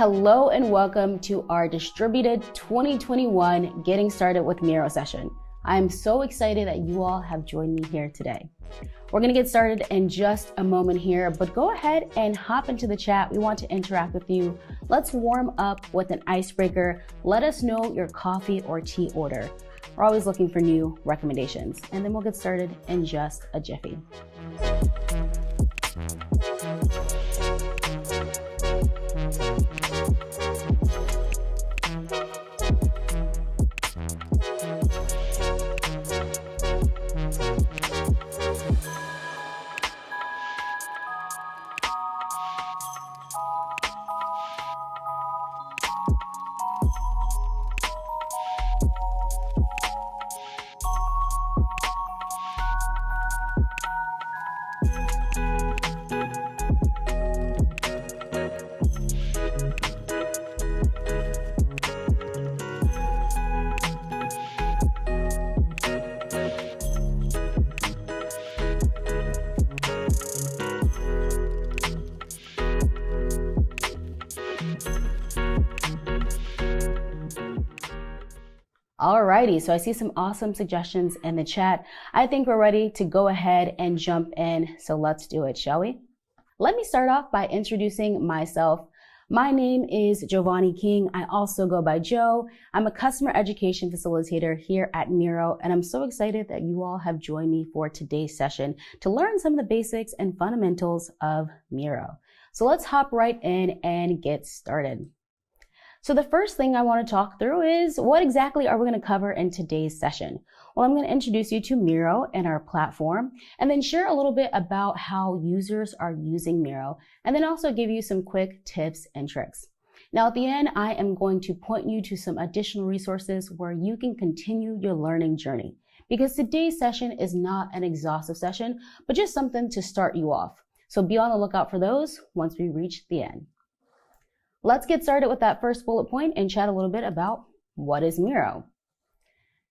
Hello and welcome to our distributed 2021 Getting Started with Miro session. I am so excited that you all have joined me here today. We're going to get started in just a moment here, but go ahead and hop into the chat. We want to interact with you. Let's warm up with an icebreaker. Let us know your coffee or tea order. We're always looking for new recommendations, and then we'll get started in just a jiffy. Alrighty, so I see some awesome suggestions in the chat. I think we're ready to go ahead and jump in, so let's do it, shall we? Let me start off by introducing myself. My name is Jovonee King. I also go by Joe. I'm a customer education facilitator here at Miro, and I'm so excited that you all have joined me for today's session to learn some of the basics and fundamentals of Miro. So let's hop right in and get started. So the first thing I want to talk through is what exactly are we going to cover in today's session? Well, I'm going to introduce you to Miro and our platform, and then share a little bit about how users are using Miro, and then also give you some quick tips and tricks. Now at the end, I am going to point you to some additional resources where you can continue your learning journey, because today's session is not an exhaustive session, but just something to start you off. So be on the lookout for those once we reach the end. Let's get started with that first bullet point and chat a little bit about what is Miro.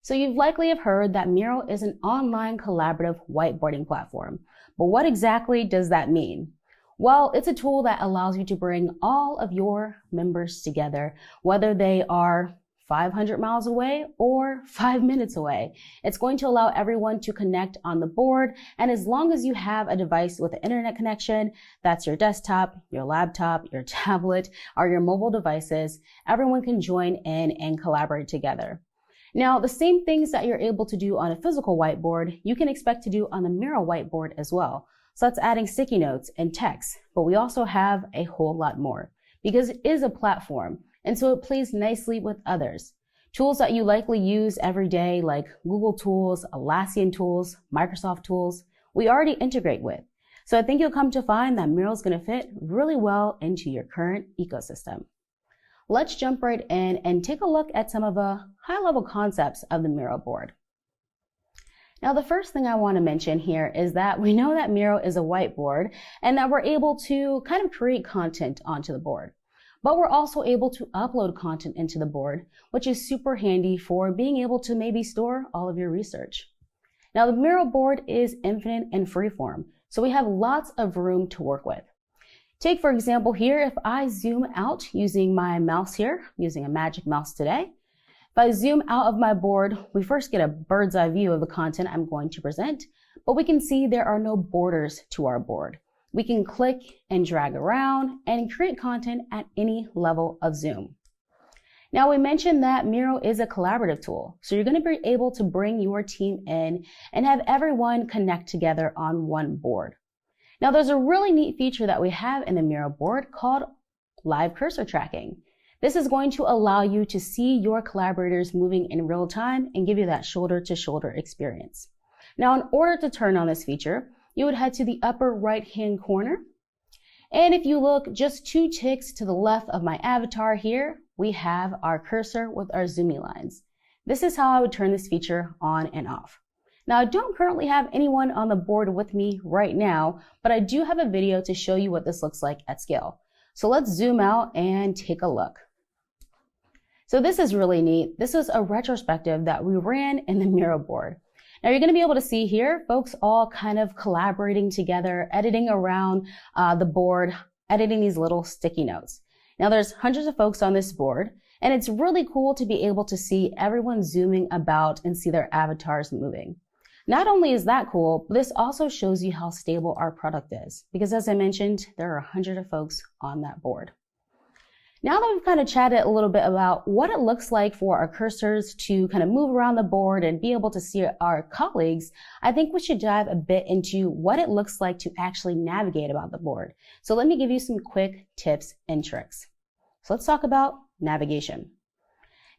So you've likely have heard that Miro is an online collaborative whiteboarding platform. But what exactly does that mean? Well, it's a tool that allows you to bring all of your members together, whether they are 500 miles away or 5 minutes away. It's going to allow everyone to connect on the board. And as long as you have a device with an internet connection, that's your desktop, your laptop, your tablet, or your mobile devices, everyone can join in and collaborate together. Now, the same things that you're able to do on a physical whiteboard, you can expect to do on the Miro whiteboard as well. So that's adding sticky notes and text, but we also have a whole lot more because it is a platform. And so it plays nicely with others. Tools that you likely use every day, like Google tools, Atlassian tools, Microsoft tools, we already integrate with. So I think you'll come to find that Miro is going to fit really well into your current ecosystem. Let's jump right in and take a look at some of the high-level concepts of the Miro board. Now, the first thing I want to mention here is that we know that Miro is a whiteboard and that we're able to kind of create content onto the board. But we're also able to upload content into the board, which is super handy for being able to maybe store all of your research. Now, the Miro board is infinite and freeform, so we have lots of room to work with. Take, for example, here, if I zoom out using my mouse here, using a magic mouse today, if I zoom out of my board, we first get a bird's eye view of the content I'm going to present, but we can see there are no borders to our board. We can click and drag around and create content at any level of zoom. Now, we mentioned that Miro is a collaborative tool, so you're going to be able to bring your team in and have everyone connect together on one board. Now, there's a really neat feature that we have in the Miro board called live cursor tracking. This is going to allow you to see your collaborators moving in real time and give you that shoulder-to-shoulder experience. Now, in order to turn on this feature, you would head to the upper right-hand corner. And if you look just 2 ticks to the left of my avatar here, we have our cursor with our zoomy lines. This is how I would turn this feature on and off. Now, I don't currently have anyone on the board with me right now, but I do have a video to show you what this looks like at scale. So let's zoom out and take a look. So this is really neat. This is a retrospective that we ran in the Miro board. Now you're going to be able to see here, folks all kind of collaborating together, editing around the board, editing these little sticky notes. Now there's hundreds of folks on this board, and it's really cool to be able to see everyone zooming about and see their avatars moving. Not only is that cool, but this also shows you how stable our product is, because as I mentioned, there are 100 of folks on that board. Now that we've kind of chatted a little bit about what it looks like for our cursors to kind of move around the board and be able to see our colleagues, I think we should dive a bit into what it looks like to actually navigate about the board. So let me give you some quick tips and tricks. So let's talk about navigation.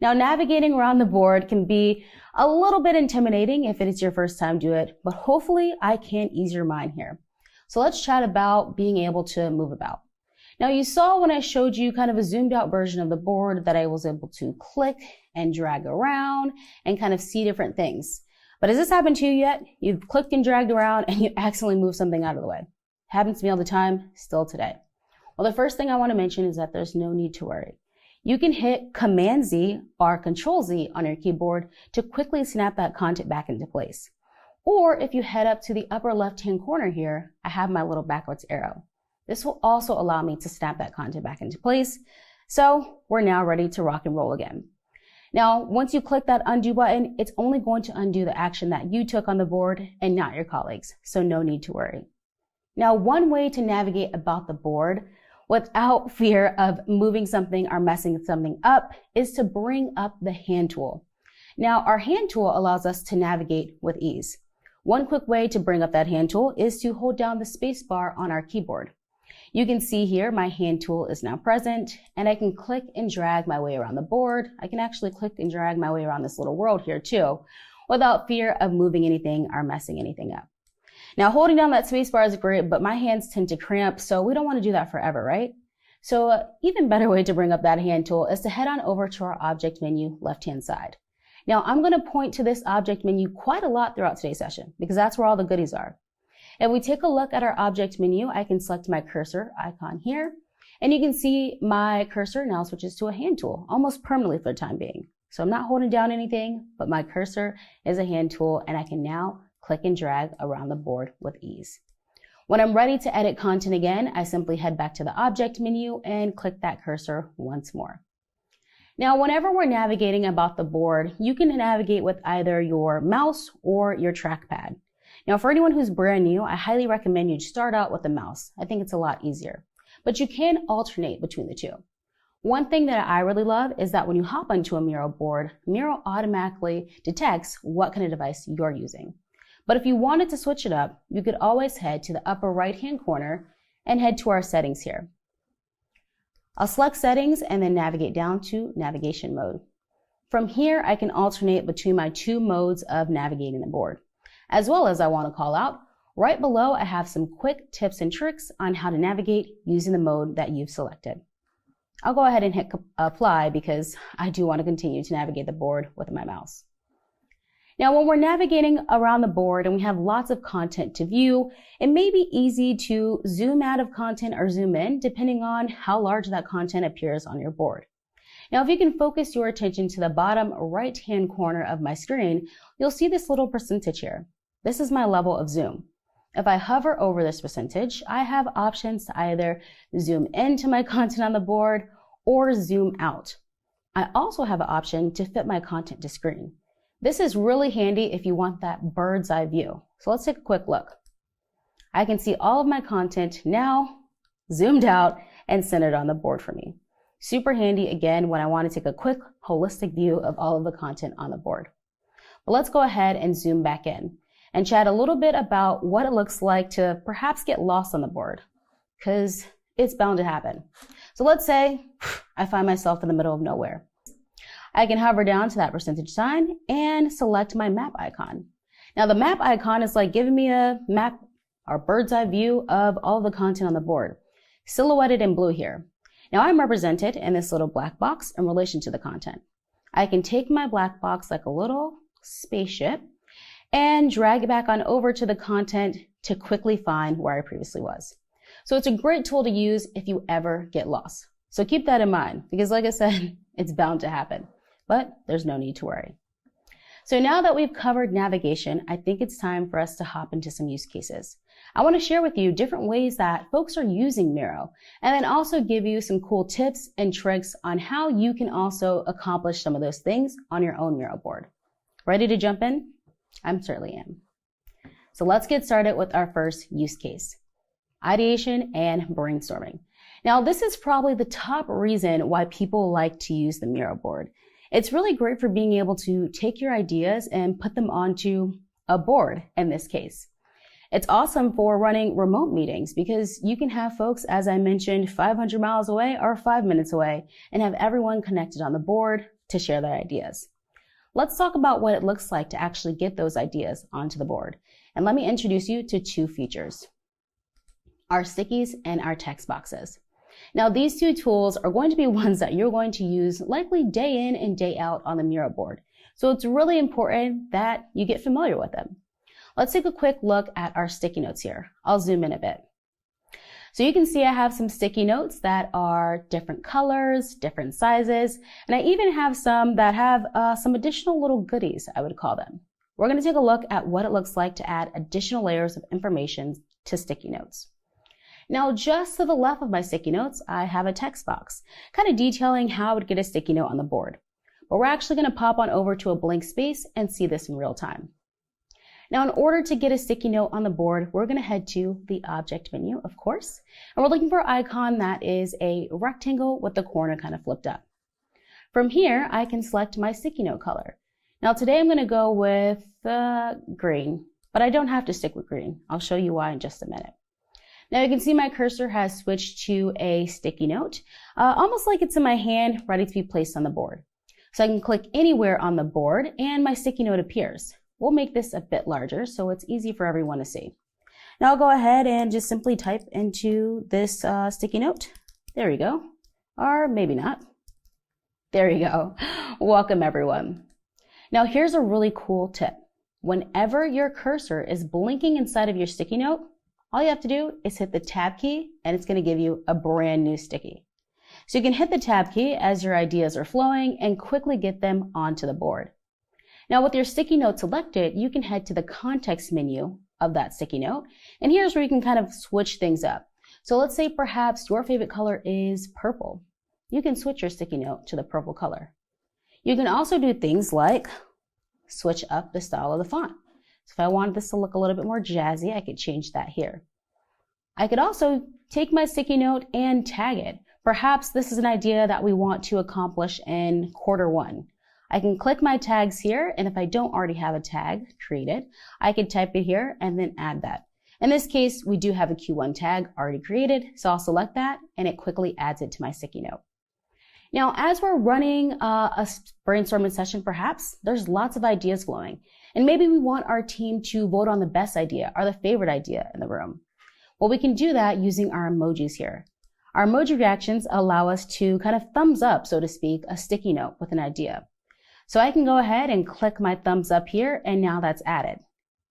Now, navigating around the board can be a little bit intimidating if it is your first time doing it, but hopefully I can ease your mind here. So let's chat about being able to move about. Now you saw when I showed you kind of a zoomed out version of the board that I was able to click and drag around and kind of see different things. But has this happened to you yet? You've clicked and dragged around and you accidentally moved something out of the way. Happens to me all the time, still today. Well, the first thing I want to mention is that there's no need to worry. You can hit Command Z or Control Z on your keyboard to quickly snap that content back into place. Or if you head up to the upper left-hand corner here, I have my little backwards arrow. This will also allow me to snap that content back into place. So we're now ready to rock and roll again. Now, once you click that undo button, it's only going to undo the action that you took on the board and not your colleagues. So no need to worry. Now, one way to navigate about the board without fear of moving something or messing something up is to bring up the hand tool. Now, our hand tool allows us to navigate with ease. One quick way to bring up that hand tool is to hold down the space bar on our keyboard. You can see here my hand tool is now present, and I can click and drag my way around the board. I can actually click and drag my way around this little world here too, without fear of moving anything or messing anything up. Now, holding down that space bar is great, but my hands tend to cramp, so we don't want to do that forever, right? So an even better way to bring up that hand tool is to head on over to our object menu left-hand side. Now, I'm going to point to this object menu quite a lot throughout today's session because that's where all the goodies are. If we take a look at our object menu, I can select my cursor icon here, and you can see my cursor now switches to a hand tool almost permanently for the time being. So I'm not holding down anything, but my cursor is a hand tool, and I can now click and drag around the board with ease. When I'm ready to edit content again, I simply head back to the object menu and click that cursor once more. Now, whenever we're navigating about the board, you can navigate with either your mouse or your trackpad. Now, for anyone who's brand new, I highly recommend you start out with the mouse. I think it's a lot easier, but you can alternate between the two. One thing that I really love is that when you hop onto a Miro board, Miro automatically detects what kind of device you're using. But if you wanted to switch it up, you could always head to the upper right-hand corner and head to our settings here. I'll select settings and then navigate down to navigation mode. From here, I can alternate between my two modes of navigating the board. As well as I want to call out, right below I have some quick tips and tricks on how to navigate using the mode that you've selected. I'll go ahead and hit apply because I do want to continue to navigate the board with my mouse. Now, when we're navigating around the board and we have lots of content to view, it may be easy to zoom out of content or zoom in depending on how large that content appears on your board. Now, if you can focus your attention to the bottom right-hand corner of my screen, you'll see this little percentage here. This is my level of zoom. If I hover over this percentage, I have options to either zoom into my content on the board or zoom out. I also have an option to fit my content to screen. This is really handy if you want that bird's eye view. So let's take a quick look. I can see all of my content now zoomed out and centered on the board for me. Super handy again when I want to take a quick holistic view of all of the content on the board. But let's go ahead and zoom back in and chat a little bit about what it looks like to perhaps get lost on the board, because it's bound to happen. So let's say I find myself in the middle of nowhere. I can hover down to that percentage sign and select my map icon. Now the map icon is like giving me a map or bird's eye view of all the content on the board, silhouetted in blue here. Now I'm represented in this little black box in relation to the content. I can take my black box like a little spaceship and drag it back on over to the content to quickly find where I previously was. So it's a great tool to use if you ever get lost. So keep that in mind because like I said, it's bound to happen, but there's no need to worry. So now that we've covered navigation, I think it's time for us to hop into some use cases. I want to share with you different ways that folks are using Miro, and then also give you some cool tips and tricks on how you can also accomplish some of those things on your own Miro board. Ready to jump in? I certainly am. So let's get started with our first use case, ideation and brainstorming. Now, this is probably the top reason why people like to use the Miro board. It's really great for being able to take your ideas and put them onto a board in this case. It's awesome for running remote meetings because you can have folks, as I mentioned, 500 miles away or 5 minutes away and have everyone connected on the board to share their ideas. Let's talk about what it looks like to actually get those ideas onto the board. And let me introduce you to two features, our stickies and our text boxes. Now, these two tools are going to be ones that you're going to use likely day in and day out on the Miro board. So it's really important that you get familiar with them. Let's take a quick look at our sticky notes here. I'll zoom in a bit. So you can see I have some sticky notes that are different colors, different sizes, and I even have some that have some additional little goodies, I would call them. We're going to take a look at what it looks like to add additional layers of information to sticky notes. Now, just to the left of my sticky notes, I have a text box, kind of detailing how I would get a sticky note on the board. But we're actually going to pop on over to a blank space and see this in real time. Now, in order to get a sticky note on the board, we're going to head to the object menu, of course, and we're looking for an icon that is a rectangle with the corner kind of flipped up. From here, I can select my sticky note color. Now, today I'm going to go with green, but I don't have to stick with green. I'll show you why in just a minute. Now you can see my cursor has switched to a sticky note, almost like it's in my hand, ready to be placed on the board. So I can click anywhere on the board and my sticky note appears. We'll make this a bit larger so it's easy for everyone to see. Now I'll go ahead and just simply type into this sticky note. There we go. Or maybe not. There you go. Welcome everyone. Now here's a really cool tip. Whenever your cursor is blinking inside of your sticky note, all you have to do is hit the tab key and it's going to give you a brand new sticky. So you can hit the tab key as your ideas are flowing and quickly get them onto the board. Now with your sticky note selected, you can head to the context menu of that sticky note. And here's where you can kind of switch things up. So let's say perhaps your favorite color is purple. You can switch your sticky note to the purple color. You can also do things like switch up the style of the font. So if I wanted this to look a little bit more jazzy, I could change that here. I could also take my sticky note and tag it. Perhaps this is an idea that we want to accomplish in Q1. I can click my tags here, and if I don't already have a tag created, I could type it here and then add that. In this case, we do have a Q1 tag already created, so I'll select that and it quickly adds it to my sticky note. Now, as we're running a brainstorming session, perhaps, there's lots of ideas flowing. And maybe we want our team to vote on the best idea or the favorite idea in the room. Well, we can do that using our emojis here. Our emoji reactions allow us to kind of thumbs up, so to speak, a sticky note with an idea. So I can go ahead and click my thumbs up here, and now that's added.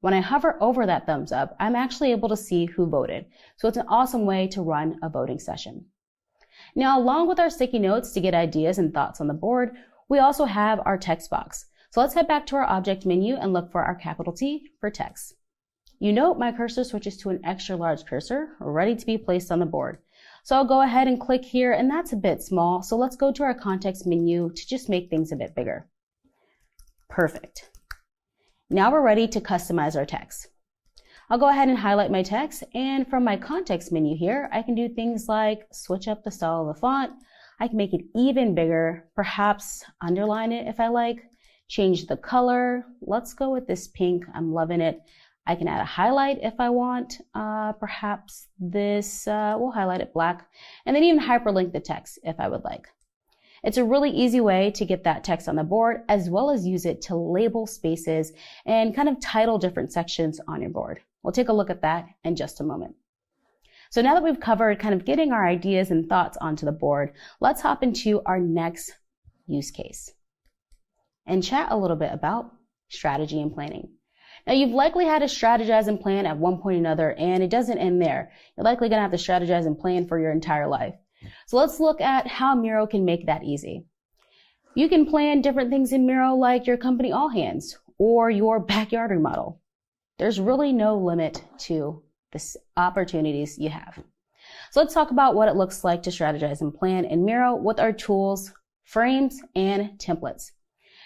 When I hover over that thumbs up, I'm actually able to see who voted. So it's an awesome way to run a voting session. Now, along with our sticky notes to get ideas and thoughts on the board, we also have our text box. So let's head back to our object menu and look for our capital T for text. You note my cursor switches to an extra large cursor, ready to be placed on the board. So I'll go ahead and click here, and that's a bit small. So let's go to our context menu to just make things a bit bigger. Perfect. Now we're ready to customize our text. I'll go ahead and highlight my text, and from my context menu here, I can do things like switch up the style of the font. I can make it even bigger, perhaps underline it if I like. Change the color. Let's go with this pink. I'm loving it. I can add a highlight if I want. Perhaps this, we'll highlight it black. And then even hyperlink the text if I would like. It's a really easy way to get that text on the board, as well as use it to label spaces and kind of title different sections on your board. We'll take a look at that in just a moment. So now that we've covered kind of getting our ideas and thoughts onto the board, let's hop into our next use case and chat a little bit about strategy and planning. Now, you've likely had to strategize and plan at one point or another, and it doesn't end there. You're likely going to have to strategize and plan for your entire life. So let's look at how Miro can make that easy. You can plan different things in Miro like your company all hands or your backyard remodel. There's really no limit to the opportunities you have. So let's talk about what it looks like to strategize and plan in Miro with our tools, frames, and templates.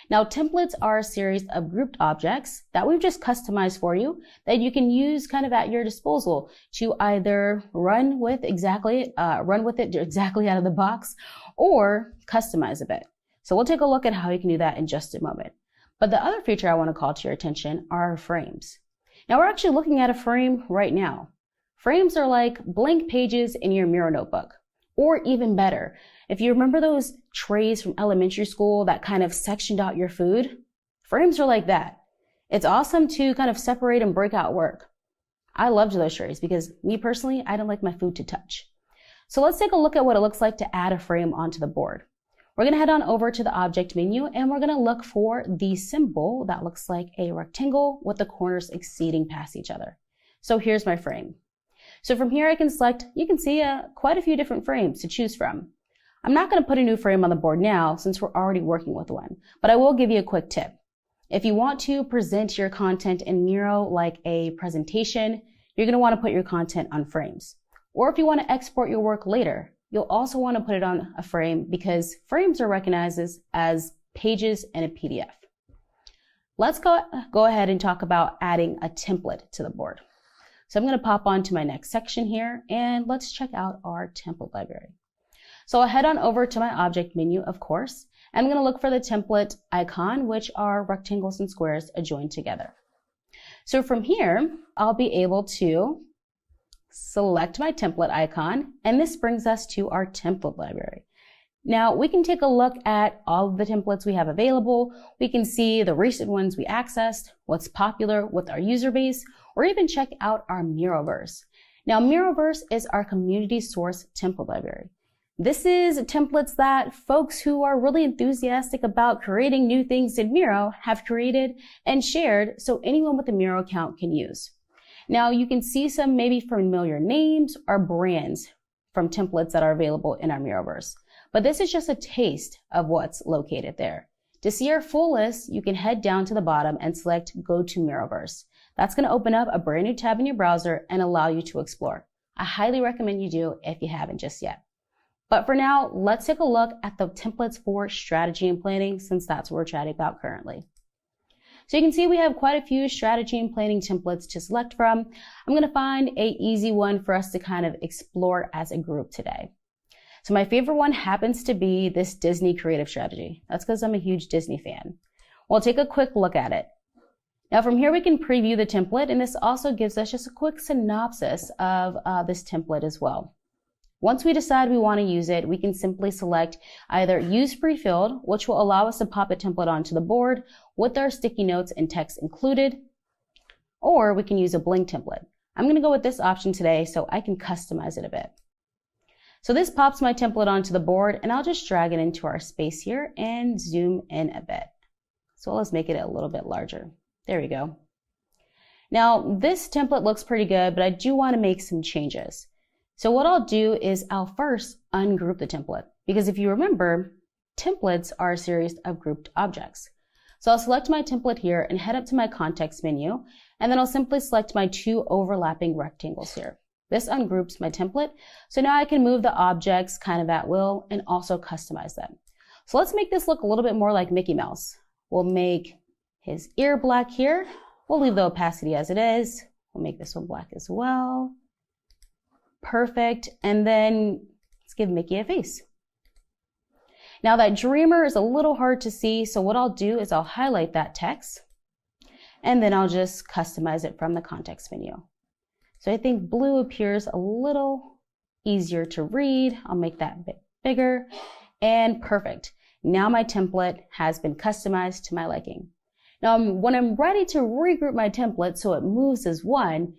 Now, templates are a series of grouped objects that we've just customized for you that you can use kind of at your disposal to either run with it exactly out of the box or customize a bit. So we'll take a look at how you can do that in just a moment. But the other feature I want to call to your attention are frames. Now, we're actually looking at a frame right now. Frames are like blank pages in your Miro notebook, or even better, if you remember those trays from elementary school that kind of sectioned out your food, frames are like that. It's awesome to kind of separate and break out work. I loved those trays because me personally, I don't like my food to touch. So let's take a look at what it looks like to add a frame onto the board. We're going to head on over to the object menu and we're going to look for the symbol that looks like a rectangle with the corners exceeding past each other. So here's my frame. So from here I can select, you can see quite a few different frames to choose from. I'm not going to put a new frame on the board now since we're already working with one, but I will give you a quick tip. If you want to present your content in Miro like a presentation, you're going to want to put your content on frames. Or if you want to export your work later, you'll also want to put it on a frame because frames are recognized as pages in a PDF. Let's go ahead and talk about adding a template to the board. So I'm going to pop on to my next section here and let's check out our template library. So I'll head on over to my object menu, of course, and I'm going to look for the template icon, which are rectangles and squares joined together. So from here, I'll be able to select my template icon, and this brings us to our template library. Now we can take a look at all of the templates we have available. We can see the recent ones we accessed, what's popular with our user base, or even check out our Miroverse. Now Miroverse is our community source template library. This is templates that folks who are really enthusiastic about creating new things in Miro have created and shared so anyone with a Miro account can use. Now you can see some maybe familiar names or brands from templates that are available in our Miroverse. But this is just a taste of what's located there. To see our full list, you can head down to the bottom and select Go to Miroverse. That's going to open up a brand new tab in your browser and allow you to explore. I highly recommend you do if you haven't just yet. But for now, let's take a look at the templates for strategy and planning since that's what we're chatting about currently. So you can see we have quite a few strategy and planning templates to select from. I'm going to find an easy one for us to kind of explore as a group today. So my favorite one happens to be this Disney creative strategy. That's because I'm a huge Disney fan. We'll take a quick look at it. Now from here we can preview the template, and this also gives us just a quick synopsis of this template as well. Once we decide we want to use it, we can simply select either Use Pre-Filled, which will allow us to pop a template onto the board with our sticky notes and text included, or we can use a blank template. I'm going to go with this option today so I can customize it a bit. So this pops my template onto the board, and I'll just drag it into our space here and zoom in a bit. So let's make it a little bit larger. There we go. Now this template looks pretty good, but I do want to make some changes. So what I'll do is I'll first ungroup the template, because if you remember, templates are a series of grouped objects. So I'll select my template here and head up to my context menu, and then I'll simply select my two overlapping rectangles here. This ungroups my template, so now I can move the objects kind of at will and also customize them. So let's make this look a little bit more like Mickey Mouse. We'll make his ear black here. We'll leave the opacity as it is. We'll make this one black as well. Perfect. And then let's give Mickey a face. Now that dreamer is a little hard to see, so what I'll do is I'll highlight that text and then I'll just customize it from the context menu. So I think blue appears a little easier to read. I'll make that a bit bigger and perfect. Now my template has been customized to my liking. Now when I'm ready to regroup my template so it moves as one,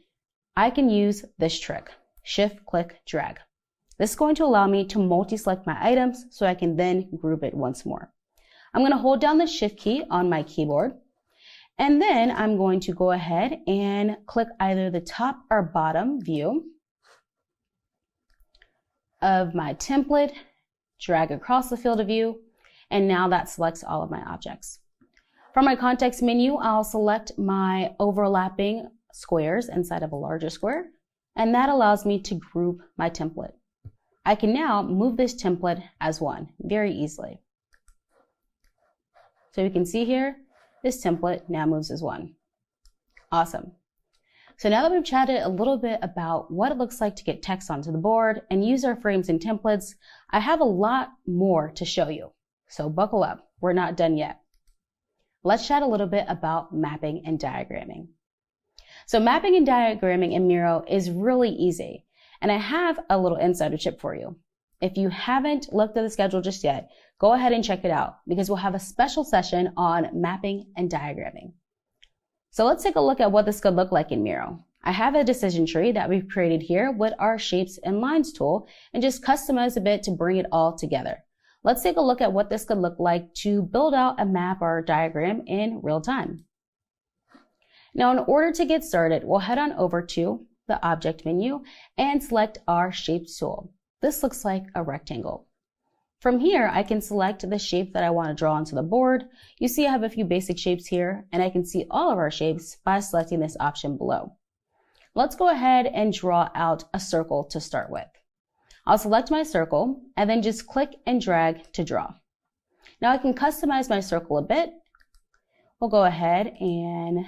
I can use this trick. Shift, click, drag. This is going to allow me to multi-select my items so I can then group it once more. I'm going to hold down the Shift key on my keyboard, and then I'm going to go ahead and click either the top or bottom view of my template, drag across the field of view, and now that selects all of my objects. From my context menu, I'll select my overlapping squares inside of a larger square, and that allows me to group my template. I can now move this template as one very easily. So you can see here, this template now moves as one. Awesome. So now that we've chatted a little bit about what it looks like to get text onto the board and use our frames and templates, I have a lot more to show you. So buckle up, we're not done yet. Let's chat a little bit about mapping and diagramming. So mapping and diagramming in Miro is really easy, and I have a little insider tip for you. If you haven't looked at the schedule just yet, go ahead and check it out because we'll have a special session on mapping and diagramming. So let's take a look at what this could look like in Miro. I have a decision tree that we've created here with our shapes and lines tool and just customize a bit to bring it all together. Let's take a look at what this could look like to build out a map or a diagram in real time. Now, in order to get started, we'll head on over to the object menu and select our shapes tool. This looks like a rectangle. From here, I can select the shape that I want to draw onto the board. You see I have a few basic shapes here, and I can see all of our shapes by selecting this option below. Let's go ahead and draw out a circle to start with. I'll select my circle and then just click and drag to draw. Now I can customize my circle a bit. We'll go ahead and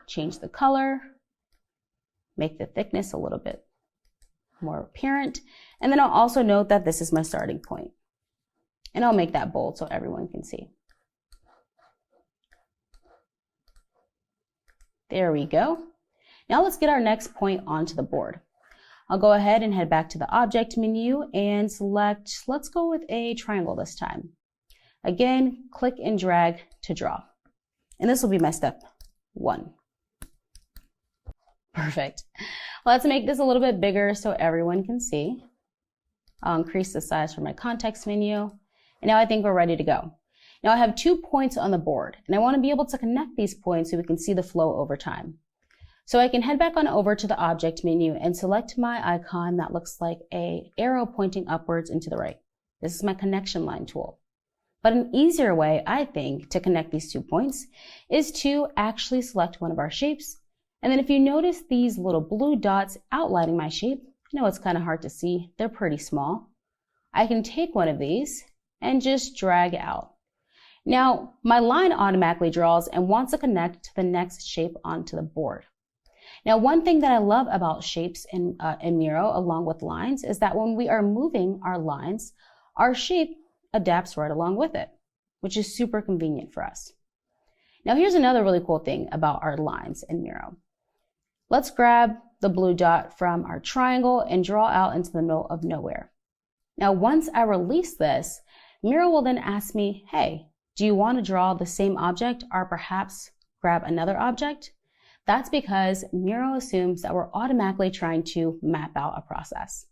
change the color, make the thickness a little bit more apparent, and then I'll also note that this is my starting point. And I'll make that bold so everyone can see. There we go. Now let's get our next point onto the board. I'll go ahead and head back to the object menu and select, let's go with a triangle this time. Again, click and drag to draw. And this will be my step 1. Perfect. Let's make this a little bit bigger so everyone can see. I'll increase the size for my context menu. And now I think we're ready to go. Now I have 2 points on the board, and I want to be able to connect these points so we can see the flow over time. So I can head back on over to the object menu and select my icon that looks like an arrow pointing upwards and to the right. This is my connection line tool. But an easier way, I think, to connect these 2 points is to actually select one of our shapes. And then if you notice these little blue dots outlining my shape, I know it's kind of hard to see, they're pretty small. I can take one of these and just drag out. Now, my line automatically draws and wants to connect to the next shape onto the board. Now, one thing that I love about shapes in Miro, along with lines, is that when we are moving our lines, our shape adapts right along with it, which is super convenient for us. Now, here's another really cool thing about our lines in Miro. Let's grab the blue dot from our triangle and draw out into the middle of nowhere. Now, once I release this, Miro will then ask me, hey, do you want to draw the same object or perhaps grab another object? That's because Miro assumes that we're automatically trying to map out a process.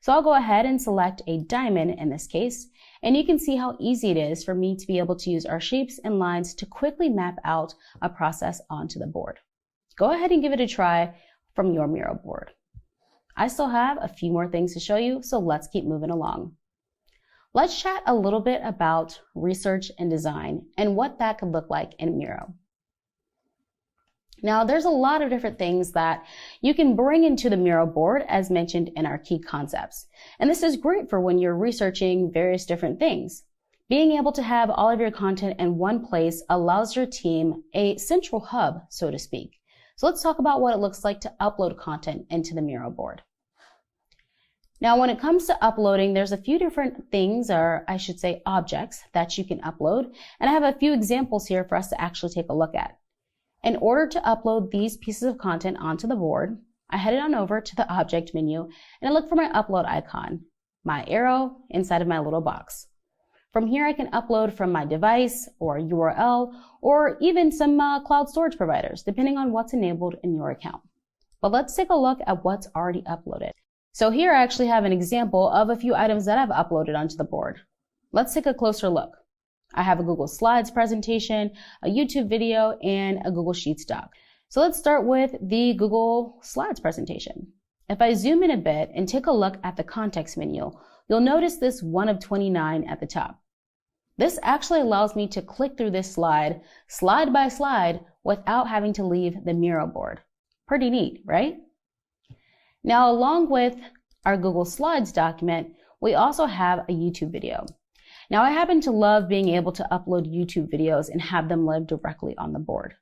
So I'll go ahead and select a diamond in this case, and you can see how easy it is for me to be able to use our shapes and lines to quickly map out a process onto the board. Go ahead and give it a try from your Miro board. I still have a few more things to show you, so let's keep moving along. Let's chat a little bit about research and design and what that could look like in Miro. Now, there's a lot of different things that you can bring into the Miro board as mentioned in our key concepts. And this is great for when you're researching various different things. Being able to have all of your content in one place allows your team a central hub, so to speak. So let's talk about what it looks like to upload content into the Miro board. Now, when it comes to uploading, there's a few different things, or I should say objects, that you can upload. And I have a few examples here for us to actually take a look at. In order to upload these pieces of content onto the board, I headed on over to the object menu and I look for my upload icon, my arrow inside of my little box. From here, I can upload from my device or URL or even some cloud storage providers, depending on what's enabled in your account. But let's take a look at what's already uploaded. So here I actually have an example of a few items that I've uploaded onto the board. Let's take a closer look. I have a Google Slides presentation, a YouTube video, and a Google Sheets doc. So let's start with the Google Slides presentation. If I zoom in a bit and take a look at the context menu, you'll notice this 1 of 29 at the top. This actually allows me to click through this slide by slide, without having to leave the Miro board. Pretty neat, right? Now, along with our Google Slides document, we also have a YouTube video. Now, I happen to love being able to upload YouTube videos and have them live directly on the board.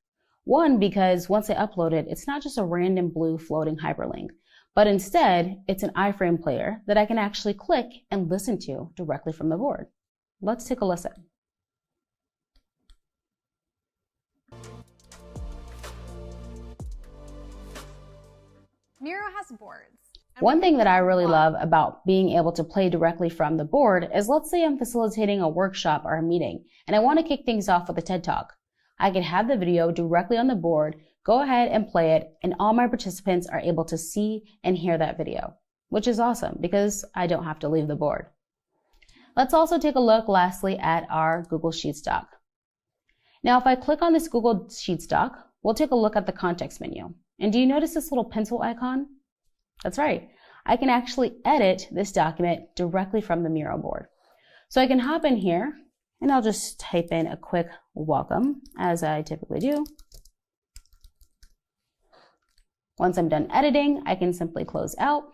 One, because once I upload it, it's not just a random blue floating hyperlink, but instead, it's an iframe player that I can actually click and listen to directly from the board. Let's take a listen. Miro has boards. One thing that I really love about being able to play directly from the board is, let's say I'm facilitating a workshop or a meeting and I want to kick things off with a TED Talk. I can have the video directly on the board, go ahead and play it, and all my participants are able to see and hear that video, which is awesome because I don't have to leave the board. Let's also take a look lastly at our Google Sheets doc. Now, if I click on this Google Sheets doc, we'll take a look at the context menu. And do you notice this little pencil icon? That's right. I can actually edit this document directly from the Miro board. So I can hop in here and I'll just type in a quick welcome, as I typically do. Once I'm done editing, I can simply close out.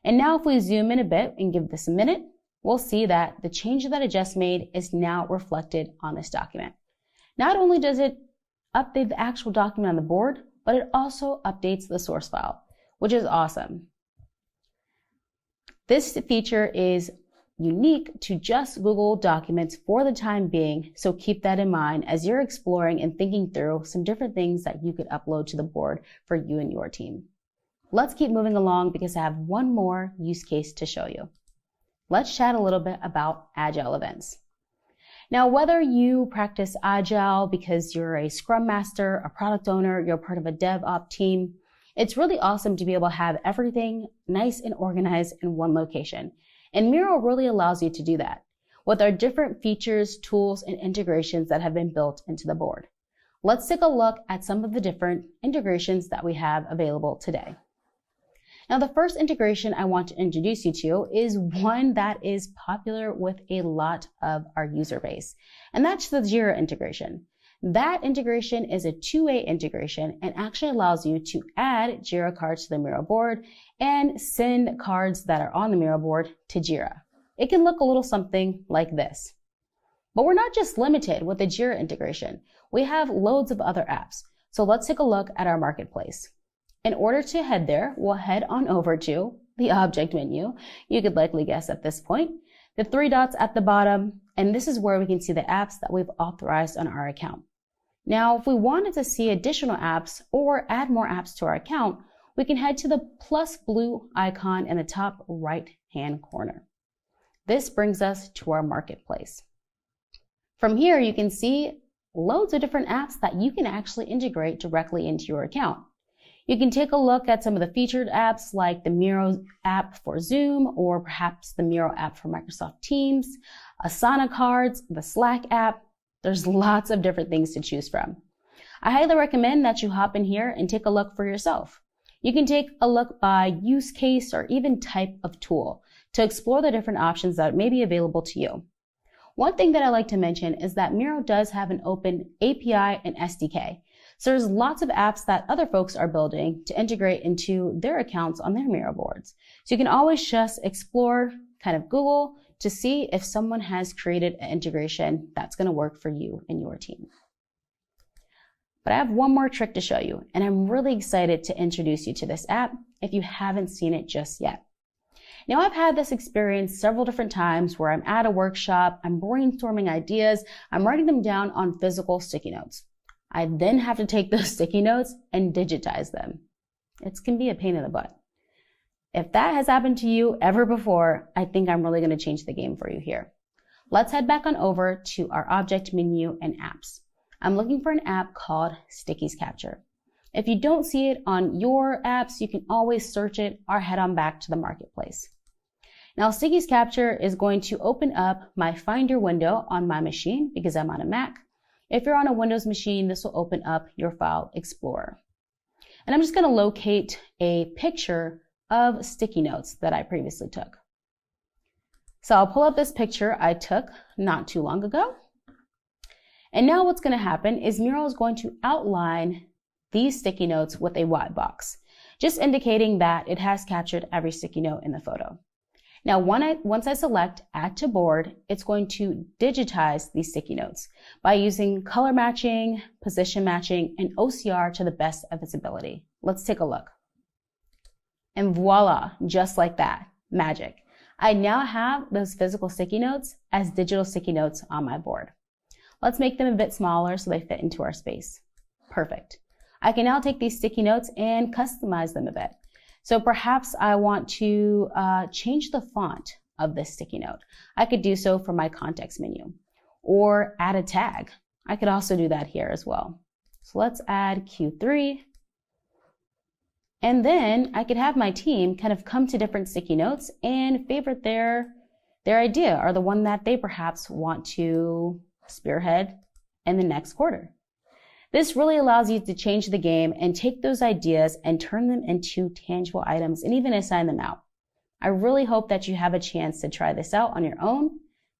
And now if we zoom in a bit and give this a minute, we'll see that the change that I just made is now reflected on this document. Not only does it update the actual document on the board, but it also updates the source file, which is awesome. This feature is unique to just Google Documents for the time being, so keep that in mind as you're exploring and thinking through some different things that you could upload to the board for you and your team. Let's keep moving along because I have one more use case to show you. Let's chat a little bit about Agile events. Now, whether you practice Agile because you're a Scrum Master, a product owner, you're part of a DevOps team, it's really awesome to be able to have everything nice and organized in one location. And Miro really allows you to do that with our different features, tools, and integrations that have been built into the board. Let's take a look at some of the different integrations that we have available today. Now, the first integration I want to introduce you to is one that is popular with a lot of our user base, and that's the Jira integration. That integration is a two-way integration and actually allows you to add Jira cards to the Miro board and send cards that are on the Miro board to Jira. It can look a little something like this. But we're not just limited with the Jira integration. We have loads of other apps. So let's take a look at our marketplace. In order to head there, we'll head on over to the object menu. You could likely guess at this point, the three dots at the bottom, and this is where we can see the apps that we've authorized on our account. Now, if we wanted to see additional apps or add more apps to our account, we can head to the plus blue icon in the top right-hand corner. This brings us to our marketplace. From here, you can see loads of different apps that you can actually integrate directly into your account. You can take a look at some of the featured apps like the Miro app for Zoom, or perhaps the Miro app for Microsoft Teams, Asana cards, the Slack app. There's lots of different things to choose from. I highly recommend that you hop in here and take a look for yourself. You can take a look by use case or even type of tool to explore the different options that may be available to you. One thing that I like to mention is that Miro does have an open API and SDK. So there's lots of apps that other folks are building to integrate into their accounts on their Miro boards. So you can always just explore, kind of Google, to see if someone has created an integration that's going to work for you and your team. But I have one more trick to show you, and I'm really excited to introduce you to this app if you haven't seen it just yet. Now, I've had this experience several different times where I'm at a workshop, I'm brainstorming ideas, I'm writing them down on physical sticky notes. I then have to take those sticky notes and digitize them. It can be a pain in the butt. If that has happened to you ever before, I think I'm really going to change the game for you here. Let's head back on over to our object menu and apps. I'm looking for an app called Stickies Capture. If you don't see it on your apps, you can always search it or head on back to the marketplace. Now, Stickies Capture is going to open up my Finder window on my machine because I'm on a Mac. If you're on a Windows machine, this will open up your File Explorer. And I'm just going to locate a picture of sticky notes that I previously took. So I'll pull up this picture I took not too long ago. And now what's going to happen is Miro is going to outline these sticky notes with a white box, just indicating that it has captured every sticky note in the photo. Now, once I select Add to Board, it's going to digitize these sticky notes by using color matching, position matching, and OCR to the best of its ability. Let's take a look. And voila, just like that, magic. I now have those physical sticky notes as digital sticky notes on my board. Let's make them a bit smaller so they fit into our space. Perfect. I can now take these sticky notes and customize them a bit. So perhaps I want to change the font of this sticky note. I could do so from my context menu or add a tag. I could also do that here as well. So let's add Q3. And then I could have my team kind of come to different sticky notes and favorite their idea or the one that they perhaps want to spearhead in the next quarter. This really allows you to change the game and take those ideas and turn them into tangible items and even assign them out. I really hope that you have a chance to try this out on your own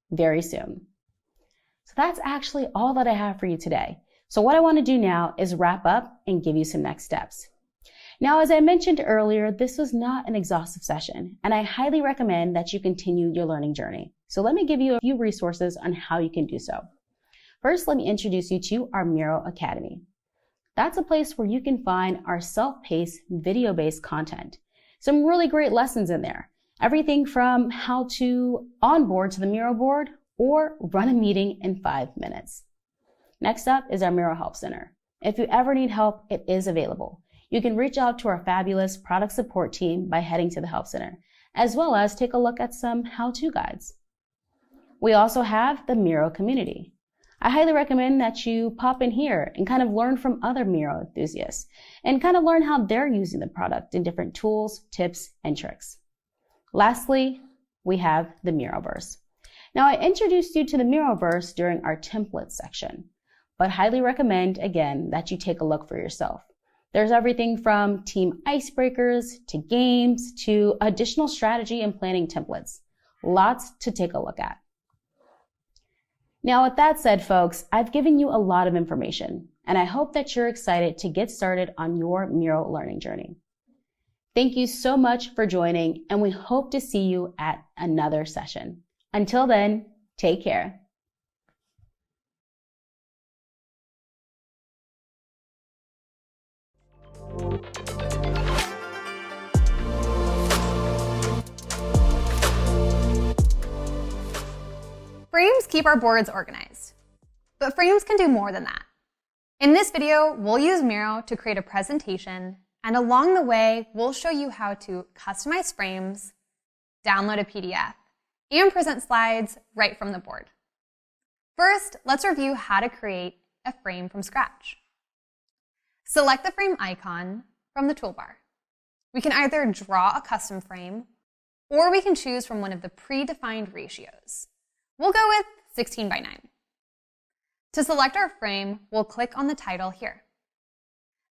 very soon. So that's actually all that I have for you today. So what I want to do now is wrap up and give you some next steps. Now, as I mentioned earlier, this was not an exhaustive session, and I highly recommend that you continue your learning journey. So let me give you a few resources on how you can do so. First, let me introduce you to our Miro Academy. That's a place where you can find our self-paced, video-based content. Some really great lessons in there. Everything from how to onboard to the Miro board or run a meeting in 5 minutes. Next up is our Miro Help Center. If you ever need help, it is available. You can reach out to our fabulous product support team by heading to the Help Center, as well as take a look at some how-to guides. We also have the Miro community. I highly recommend that you pop in here and kind of learn from other Miro enthusiasts and kind of learn how they're using the product in different tools, tips, and tricks. Lastly, we have the Miroverse. Now, I introduced you to the Miroverse during our templates section, but highly recommend, again, that you take a look for yourself. There's everything from team icebreakers to games to additional strategy and planning templates. Lots to take a look at. Now, with that said, folks, I've given you a lot of information, and I hope that you're excited to get started on your Miro learning journey. Thank you so much for joining, and we hope to see you at another session. Until then, take care. Frames keep our boards organized, but frames can do more than that. In this video, we'll use Miro to create a presentation, and along the way, we'll show you how to customize frames, download a PDF, and present slides right from the board. First, let's review how to create a frame from scratch. Select the frame icon from the toolbar. We can either draw a custom frame, or we can choose from one of the predefined ratios. We'll go with 16 by 9. To select our frame, we'll click on the title here.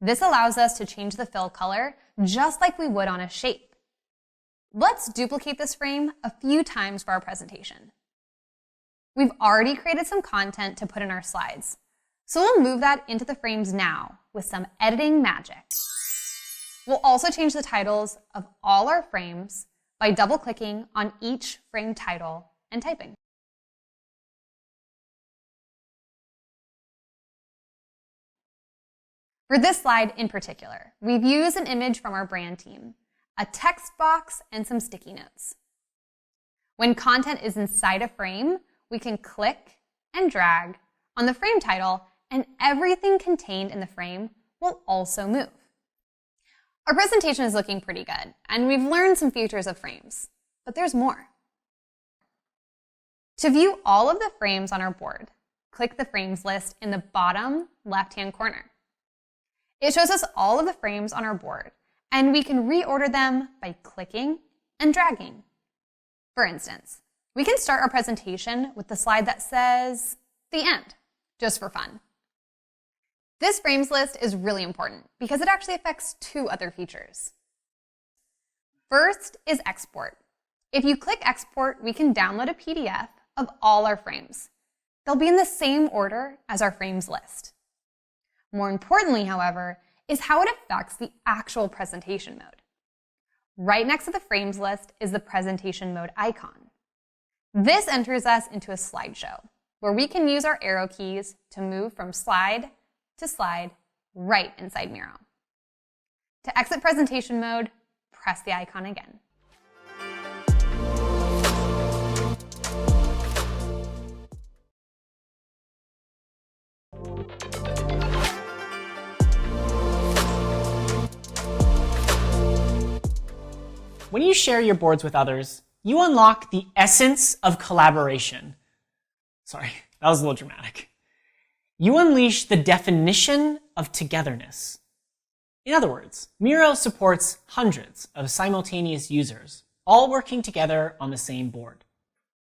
This allows us to change the fill color just like we would on a shape. Let's duplicate this frame a few times for our presentation. We've already created some content to put in our slides, so we'll move that into the frames now with some editing magic. We'll also change the titles of all our frames by double-clicking on each frame title and typing. For this slide in particular, we've used an image from our brand team, a text box, and some sticky notes. When content is inside a frame, we can click and drag on the frame title, and everything contained in the frame will also move. Our presentation is looking pretty good, and we've learned some features of frames, but there's more. To view all of the frames on our board, click the frames list in the bottom left-hand corner. It shows us all of the frames on our board, and we can reorder them by clicking and dragging. For instance, we can start our presentation with the slide that says, "The end," just for fun. This frames list is really important because it actually affects two other features. First is export. If you click export, we can download a PDF of all our frames. They'll be in the same order as our frames list. More importantly, however, is how it affects the actual presentation mode. Right next to the frames list is the presentation mode icon. This enters us into a slideshow, where we can use our arrow keys to move from slide to slide right inside Miro. To exit presentation mode, press the icon again. When you share your boards with others, you unlock the essence of collaboration. Sorry, that was a little dramatic. You unleash the definition of togetherness. In other words, Miro supports hundreds of simultaneous users, all working together on the same board.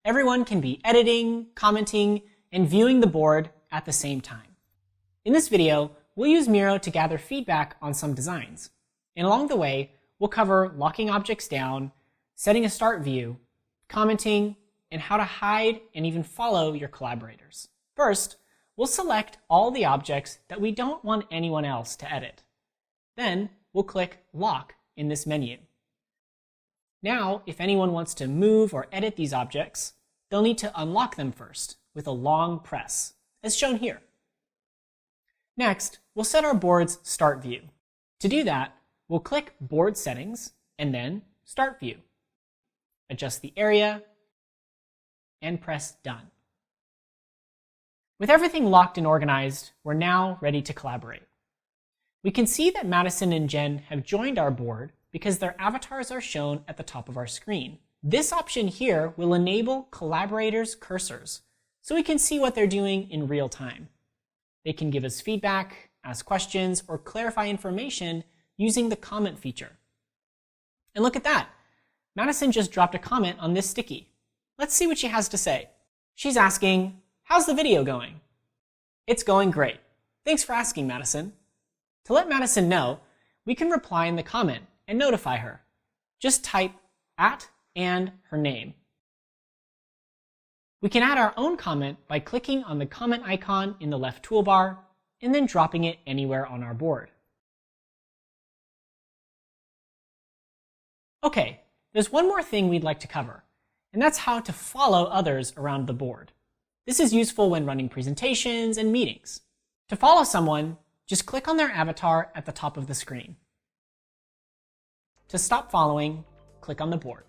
Everyone can be editing, commenting, and viewing the board at the same time. In this video, we'll use Miro to gather feedback on some designs. And along the way, we'll cover locking objects down, setting a start view, commenting, and how to hide and even follow your collaborators. First, we'll select all the objects that we don't want anyone else to edit. Then, we'll click Lock in this menu. Now, if anyone wants to move or edit these objects, they'll need to unlock them first with a long press, as shown here. Next, we'll set our board's start view. To do that, we'll click Board Settings and then Start View. Adjust the area and press Done. With everything locked and organized, we're now ready to collaborate. We can see that Madison and Jen have joined our board because their avatars are shown at the top of our screen. This option here will enable collaborators' cursors, so we can see what they're doing in real time. They can give us feedback, ask questions, or clarify information using the comment feature. And look at that. Madison just dropped a comment on this sticky. Let's see what she has to say. She's asking, how's the video going? It's going great. Thanks for asking, Madison. To let Madison know, we can reply in the comment and notify her. Just type @ and her name. We can add our own comment by clicking on the comment icon in the left toolbar and then dropping it anywhere on our board. Okay, there's one more thing we'd like to cover, and that's how to follow others around the board. This is useful when running presentations and meetings. To follow someone, just click on their avatar at the top of the screen. To stop following, click on the board.